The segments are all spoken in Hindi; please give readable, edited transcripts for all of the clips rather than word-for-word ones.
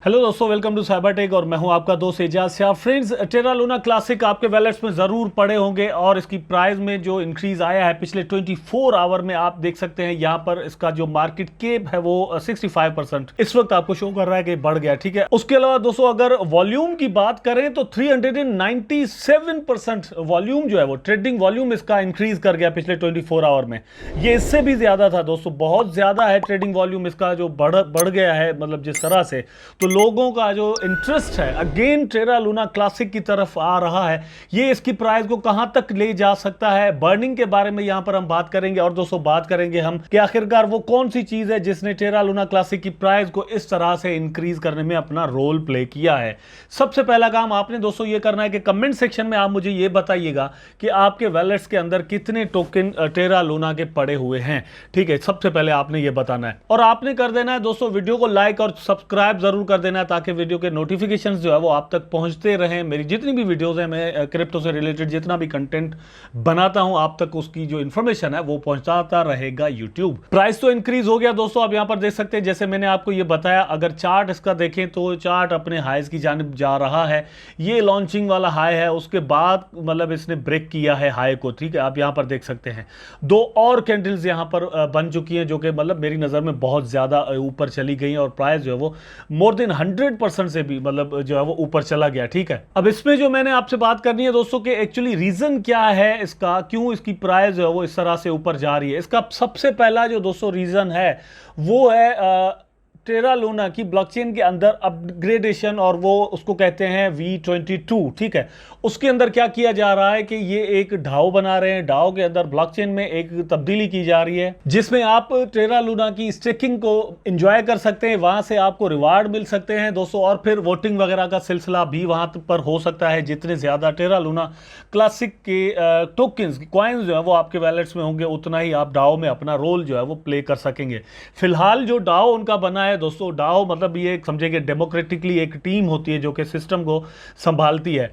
हेलो दोस्तों, वेलकम टू साइबर टेक और मैं हूं आपका दोस्त Ejaz Shah. Friends, Terra Luna Classic आपके वैलेट्स में ज़रूर पड़े होंगे और इसकी प्राइस में जो इंक्रीज आया है पिछले 24 आवर में आप देख सकते हैं यहाँ पर इसका जो मार्केट कैप है वो 65% इस वक्त आपको शो कर रहा है कि बढ़ गया। ठीक है, उसके अलावा दोस्तों अगर वॉल्यूम की बात करें तो 397% वॉल्यूम जो है वो ट्रेडिंग वॉल्यूम इसका इंक्रीज कर गया पिछले 24 आवर में। ये इससे भी ज्यादा था दोस्तों, बहुत ज्यादा है ट्रेडिंग वॉल्यूम इसका जो बढ़ गया है, मतलब जिस तरह से। तो लोगों का जो इंटरेस्ट है अगेन टेरा लूना क्लासिक की तरफ आ रहा है। ये इसकी प्राइस को कहां तक ले जा सकता है, बर्निंग के बारे में यहां पर हम बात करेंगे। और दोस्तों बात करेंगे हम कि आखिरकार वो कौन सी चीज है जिसने टेरा लूना क्लासिक की प्राइस को इस तरह से इंक्रीज करने में अपना रोल प्ले किया है। सबसे पहला काम आपने दोस्तों ये करना है कि कमेंट सेक्शन में आप मुझे ये बताइएगा कि आपके वैलेट्स के अंदर कितने टोकन टेरा लूना के पड़े हुए हैं। ठीक है, सबसे पहले आपने ये बताना है और आपने कर देना है दोस्तों वीडियो को लाइक और सब्सक्राइब जरूर कर देना है ताकि वीडियो के नोटिफिकेशंस जो है वो आप तक पहुंचते रहें। मेरी जितनी भी वीडियोस हैं, मैं क्रिप्टो से रिलेटेड जितना भी कंटेंट बनाता हूं आप तक उसकी जो इंफॉर्मेशन है वो पहुंचाता रहेगा यूट्यूब। प्राइस तो इंक्रीज हो गया दोस्तों, आप यहां पर देख सकते हैं जैसे मैंने आपको ये बताया। अगर चार्ट इसका देखें तो चार्ट अपने हाईज की जानिब जा रहा है। ये लॉन्चिंग वाला हाई है, उसके बाद मतलब इसने ब्रेक किया है हाई को। ठीक है, आप यहां पर देख सकते हैं दो और कैंडल्स यहां पर बन चुकी हैं जो कि मतलब मेरी नजर में बहुत ज्यादा ऊपर चली गई और प्राइस जो है वो मोर देन 100% से भी मतलब जो है वो ऊपर चला गया। ठीक है, अब इसमें जो मैंने आपसे बात करनी है दोस्तों कि एक्चुअली रीजन क्या है इसका, क्यों इसकी प्राइस जो है वो इस तरह से ऊपर जा रही है। इसका सबसे पहला जो दोस्तों रीजन है वो है टेरा लूना की ब्लॉकचेन के अंदर अपग्रेडेशन, और वो उसको कहते हैं V22। ठीक है, उसके अंदर क्या किया जा रहा है कि ये एक डाओ बना रहे हैं। डाओ के अंदर ब्लॉकचेन में एक तब्दीली की जा रही है जिसमें आप टेरा लूना की स्टेकिंग को एंजॉय कर सकते हैं, वहां से आपको रिवार्ड मिल सकते हैं दोस्तों, और फिर वोटिंग वगैरह का सिलसिला भी वहां पर हो सकता है। जितने ज्यादा टेरा लूना क्लासिक के टोकन्स कॉइन्स जो है वो आपके वैलेट्स में होंगे उतना ही आप डाओ में अपना रोल जो है वो प्ले कर सकेंगे। फिलहाल जो डाओ उनका बना है दोस्तों, डाओ मतलब ये समझेंगे डेमोक्रेटिकली एक टीम होती है जो कि सिस्टम को संभालती है।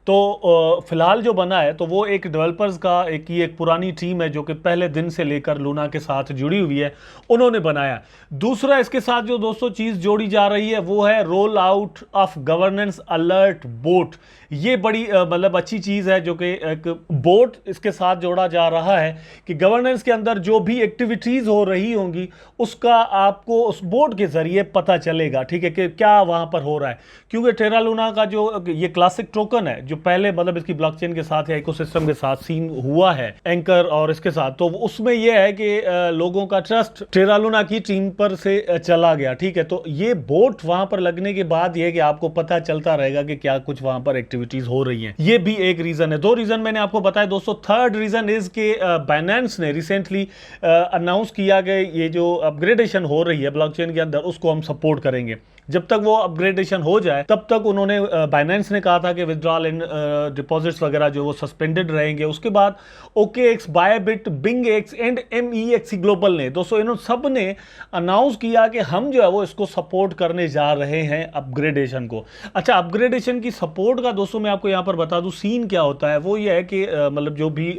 तो फिलहाल जो बना है तो वो एक डेवलपर्स का एक पुरानी टीम है जो कि पहले दिन से लेकर लूना के साथ जुड़ी हुई है, उन्होंने बनाया। दूसरा इसके साथ जो दोस्तों चीज जोड़ी जा रही है वो है roll out of governance alert boat. ये बड़ी मतलब अच्छी चीज है जो कि एक बोट इसके साथ जोड़ा जा रहा है कि गवर्नेंस के अंदर जो भी एक्टिविटीज हो रही होंगी उसका आपको उस बोट के जरिए पता चलेगा। ठीक है, कि क्या वहां पर हो रहा है, क्योंकि टेरा लूना का जो ये क्लासिक टोकन है जो पहले मतलब इसकी ब्लॉकचेन के साथ या इकोसिस्टम के साथ सीन हुआ है एंकर और इसके साथ, तो उसमें यह है कि लोगों का ट्रस्ट टेरा लूना की टीम पर से चला गया। ठीक है, तो ये बोट वहां पर लगने के बाद यह कि आपको पता चलता रहेगा कि क्या कुछ वहां पर एक्टिविटीज हो रही हैं। ये भी एक रीजन है। दो रीजन मैंने आपको बताया दोस्तों। थर्ड रीजन इज के बाइनेंस ने रिसेंटली अनाउंस किया कि ये जो अपग्रेडेशन हो रही है ब्लॉकचेन के अंदर उसको हम सपोर्ट करेंगे। जब तक वो अपग्रेडेशन हो जाए तब तक उन्होंने बाइनेंस ने कहा था कि विथड्रॉल एंड डिपॉजिट्स वगैरह जो वो सस्पेंडेड रहेंगे। उसके बाद OKX, Bybit, BingX and MEX global ने दोस्तों इन सब ने अनाउंस किया कि हम जो है वो इसको सपोर्ट करने जा रहे हैं अपग्रेडेशन को। अच्छा, अपग्रेडेशन की सपोर्ट का दोस्तों मैं आपको यहां पर बता दूं सीन क्या होता है। वो ये है कि मतलब जो भी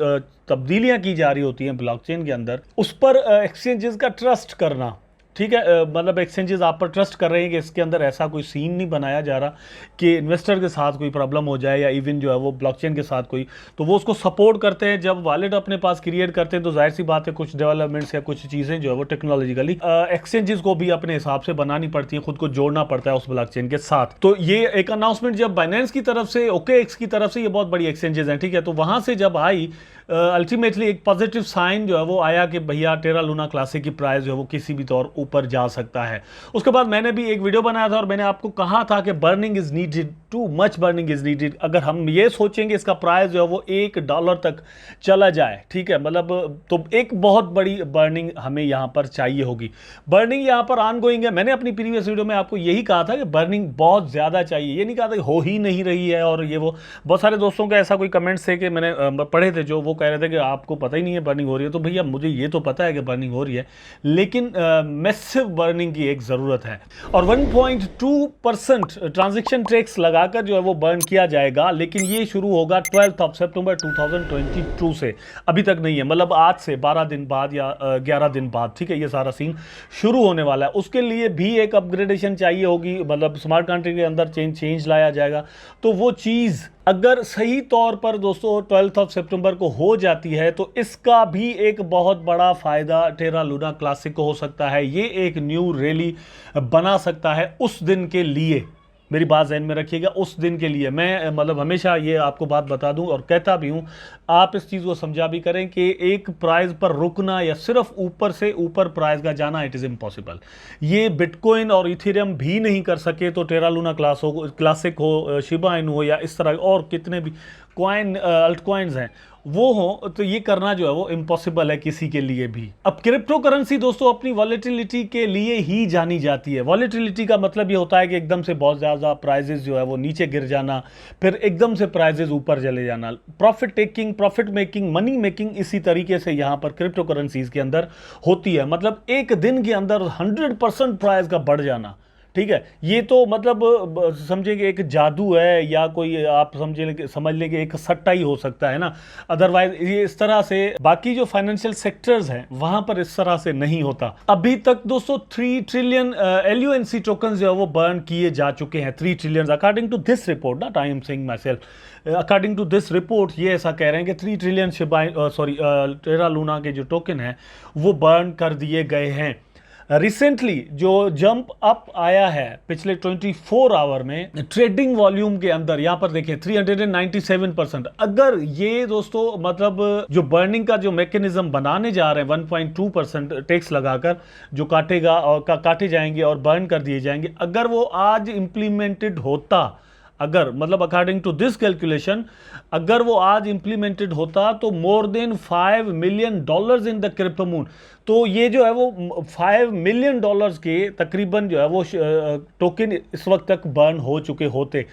तब्दीलियां की जा रही होती हैं ब्लॉकचेन के अंदर उस पर एक्सचेंजेस का ट्रस्ट करना। ठीक है, मतलब एक्सचेंजेस आप पर ट्रस्ट कर रहे हैं कि इसके अंदर ऐसा कोई सीन नहीं बनाया जा रहा कि इन्वेस्टर के साथ कोई प्रॉब्लम हो जाए या इवन जो है वो ब्लॉकचेन के साथ कोई, तो वो उसको सपोर्ट करते हैं। जब वॉलेट अपने पास क्रिएट करते हैं तो जाहिर सी बात है कुछ डेवलपमेंट्स या कुछ चीज़ें जो है वो टेक्नोलॉजिकली एक्सचेंजेस को भी अपने हिसाब से बनानी पड़ती हैं, खुद को जोड़ना पड़ता है उस ब्लॉकचेन के साथ। तो ये एक अनाउंसमेंट जब बाइनेंस की तरफ से, OKX की तरफ से, ये बहुत बड़ी एक्सचेंजेस हैं। ठीक है, तो वहाँ से जब आई अल्टीमेटली एक पॉजिटिव साइन जो है वो आया कि भैया टेरा लूना क्लासिक की प्राइस जो है वो किसी भी तौर ऊपर जा सकता है। उसके बाद मैंने भी एक वीडियो बनाया था और मैंने आपको कहा था कि burning is needed, too much burning is needed. अगर हम ये सोचेंगे इसका प्राइस जो है वो $1 तक चला जाए, ठीक है, मतलब तो एक बहुत बड़ी बर्निंग हमें यहाँ पर चाहिए होगी। बर्निंग यहाँ पर ऑनगोइंग है। मैंने अपनी प्रीवियस वीडियो में आपको यही कहा था कि बर्निंग बहुत ज़्यादा चाहिए, ये नहीं कहा था कि हो ही नहीं रही है। और ये वो बहुत सारे दोस्तों के ऐसा कोई कमेंट्स थे कि मैंने पढ़े थे जो वो कह रहे थे कि आपको पता ही नहीं है बर्निंग हो रही है। तो भैया मुझे ये तो पता है कि बर्निंग हो रही है, लेकिन मैसिव बर्निंग की एक ज़रूरत है। और 1.2% ट्रांजैक्शन टैक्स लगा लगाकर जो है वो बर्न किया जाएगा, लेकिन ये शुरू होगा 12 सितंबर 2022 से, अभी तक नहीं है, मतलब आज से 12 दिन बाद या 11 दिन बाद, ठीक है, ये सारा सीन शुरू होने वाला है। उसके लिए भी एक अपग्रेडेशन चाहिए होगी, मतलब स्मार्ट कंट्री के अंदर चेंज लाया जाएगा। तो वो चीज़ अगर सही तौर पर दोस्तों 12 सितंबर को हो जाती है तो इसका भी एक बहुत बड़ा फ़ायदा टेरा लूना क्लासिक को हो सकता है। ये एक न्यू रैली बना सकता है उस दिन के लिए, मेरी बात ज़हन में रखिएगा, उस दिन के लिए। मैं मतलब हमेशा ये आपको बात बता दूं और कहता भी हूं, आप इस चीज़ को समझा भी करें कि एक प्राइस पर रुकना या सिर्फ ऊपर से ऊपर प्राइस का जाना, इट इज़ इम्पॉसिबल। ये बिटकॉइन और इथेरियम भी नहीं कर सके तो टेरा लूना क्लासिक हो, शिबा इनू हो, या इस तरह और कितने भी कॉइन अल्ट कॉइन्स हैं वो हो, तो ये करना जो है वो इम्पॉसिबल है किसी के लिए भी। अब क्रिप्टो करेंसी दोस्तों अपनी वॉलेटिलिटी के लिए ही जानी जाती है। वॉलेटिलिटी का मतलब ये होता है कि एकदम से बहुत ज़्यादा प्राइजेस जो है वो नीचे गिर जाना, फिर एकदम से प्राइजेस ऊपर चले जाना। प्रॉफिट मेकिंग, मनी मेकिंग इसी तरीके से यहाँ पर क्रिप्टो करेंसीज के अंदर होती है। मतलब एक दिन के अंदर 100% प्राइस का बढ़ जाना, ठीक है, ये तो मतलब समझेंगे एक जादू है, या कोई आप समझ लेंगे एक सट्टा ही हो सकता है ना। अदरवाइज ये इस तरह से बाकी जो फाइनेंशियल सेक्टर्स हैं वहां पर इस तरह से नहीं होता। अभी तक दोस्तों 3 ट्रिलियन LUNC टोकन जो है वो बर्न किए जा चुके हैं, 3 trillion according to this report, not I am saying myself, according to this report ये ऐसा कह रहे हैं कि 3 ट्रिलियन टेरा लूना के जो टोकन है वो बर्न कर दिए गए हैं। रिसेंटली जो जंप अप आया है पिछले 24 आवर में ट्रेडिंग वॉल्यूम के अंदर, यहां पर देखें 397%। अगर ये दोस्तों मतलब जो बर्निंग का जो मैकेनिज्म बनाने जा रहे हैं 1.2% टैक्स लगाकर जो काटेगा और काटे जाएंगे और बर्न कर दिए जाएंगे, अगर वो आज इंप्लीमेंटेड होता, अगर मतलब अकॉर्डिंग टू दिस कैलकुलेशन अगर वो आज इंप्लीमेंटेड होता तो more than $5 million in the crypto moon. तो ये जो है वो $5 मिलियन के तकरीबन जो है वो टोकन इस वक्त तक बर्न हो चुके होते,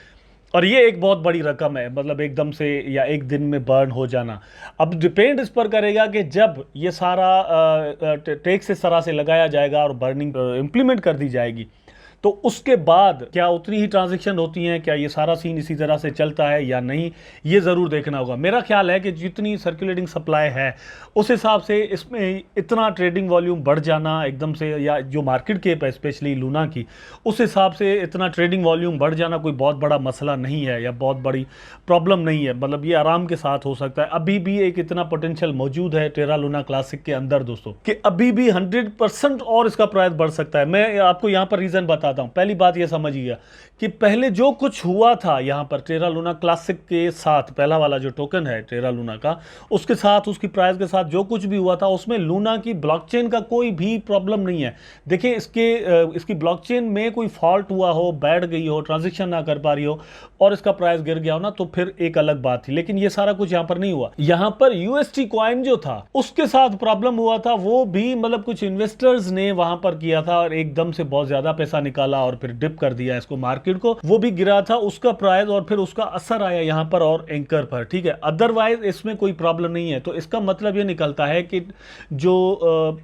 और ये एक बहुत बड़ी रकम है, मतलब एकदम से या एक दिन में बर्न हो जाना। अब डिपेंड इस पर करेगा कि जब ये सारा टैक्स इस तरह से लगाया जाएगा और बर्निंग इम्प्लीमेंट कर दी जाएगी तो उसके बाद क्या उतनी ही ट्रांजैक्शन होती हैं, क्या ये सारा सीन इसी तरह से चलता है या नहीं, ये ज़रूर देखना होगा। मेरा ख्याल है कि जितनी सर्कुलेटिंग सप्लाई है उस हिसाब से इसमें इतना ट्रेडिंग वॉल्यूम बढ़ जाना एकदम से, या जो मार्केट केप है स्पेशली लूना की, उस हिसाब से इतना ट्रेडिंग वॉल्यूम बढ़ जाना कोई बहुत बड़ा मसला नहीं है या बहुत बड़ी प्रॉब्लम नहीं है, मतलब ये आराम के साथ हो सकता है। अभी भी एक इतना पोटेंशियल मौजूद है टेरा लूना क्लासिक के अंदर दोस्तों कि अभी भी 100% और इसका प्राइस बढ़ सकता है। मैं आपको यहाँ पर रीज़न बताता हूं। पहली बात यह समझिएगा कि पहले जो कुछ हुआ था यहां पर टेरा लूना क्लासिक के साथ, पहला वाला जो टोकन है टेरा लूना का, उसके साथ उसकी प्राइस के साथ जो कुछ भी हुआ था उसमें लूना की ब्लॉकचेन का कोई भी प्रॉब्लम नहीं है। देखिए इसकी ब्लॉकचेन में कोई फॉल्ट हुआ हो, बैठ गई हो, ट्रांजेक्शन ना कर पा रही हो और इसका प्राइस गिर गया हो ना, तो फिर एक अलग बात थी, लेकिन ये सारा कुछ यहां पर नहीं हुआ। यहां पर UST कॉइन जो था उसके साथ प्रॉब्लम हुआ था, वो भी मतलब कुछ इन्वेस्टर्स ने वहां पर किया था और एकदम से बहुत ज्यादा पैसा निकाला और फिर डिप कर दिया इसको मार्केट को, वो भी गिरा था उसका प्राइस और फिर उसका असर आया यहां पर और एंकर पर, ठीक है। अदरवाइज इसमें कोई प्रॉब्लम नहीं है। तो इसका मतलब ये निकलता है कि जो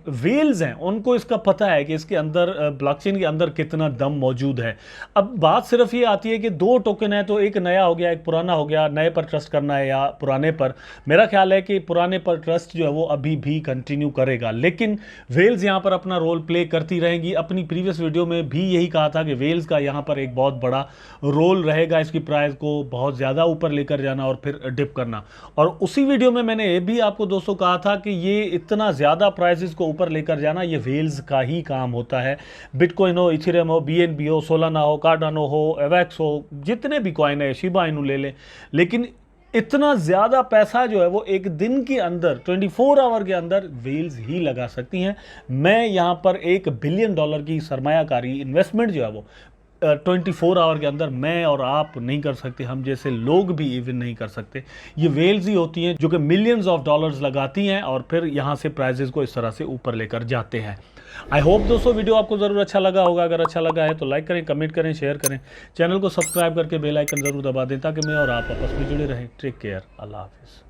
वेल्स हैं उनको इसका पता है कि इसके अंदर ब्लॉकचेन के अंदर कितना दम मौजूद है। अब बात सिर्फ ये आती है कि 2 टोकन है तो एक नया हो गया एक पुराना हो गया, नए पर ट्रस्ट करना है या पुराने पर। मेरा ख्याल है कि पुराने पर ट्रस्ट जो है वो अभी भी कंटिन्यू करेगा, लेकिन वेल्स यहां पर अपना रोल प्ले करती रहेंगी। अपनी प्रीवियस वीडियो में भी यही कहा था कि वेल्स का यहां पर एक बहुत बड़ा रोल रहेगा इसकी प्राइस को बहुत ज़्यादा ऊपर लेकर जाना और फिर डिप करना। और उसी वीडियो में मैंने ये भी आपको दोस्तों कहा था कि ये इतना ज़्यादा प्राइसेस को ऊपर लेकर जाना ये वेल्स का ही काम होता है। बिटकॉइन हो, इथेरियम हो, BNB हो, सोलाना हो, कार्डानो हो, एवेक्स हो, जितने भी कॉइन है, शिबा इनू ले लें, लेकिन इतना ज़्यादा पैसा जो है वो एक दिन के अंदर 24 आवर के अंदर वेल्स ही लगा सकती हैं। मैं यहाँ पर $1 बिलियन की सरमायाकारी इन्वेस्टमेंट जो है वो 24 आवर के अंदर मैं और आप नहीं कर सकते, हम जैसे लोग भी इवन नहीं कर सकते। ये वेल्स ही होती हैं जो कि मिलियंस ऑफ डॉलर्स लगाती हैं और फिर यहाँ से प्राइजेस को इस तरह से ऊपर लेकर जाते हैं। आई होप दोस्तों वीडियो आपको ज़रूर अच्छा लगा होगा। अगर अच्छा लगा है तो लाइक करें, कमेंट करें, शेयर करें, चैनल को सब्सक्राइब करके बेल आइकन ज़रूर दबा दें ताकि मैं और आप आपस में जुड़े रहें। टेक केयर, अल्लाह हाफिज़।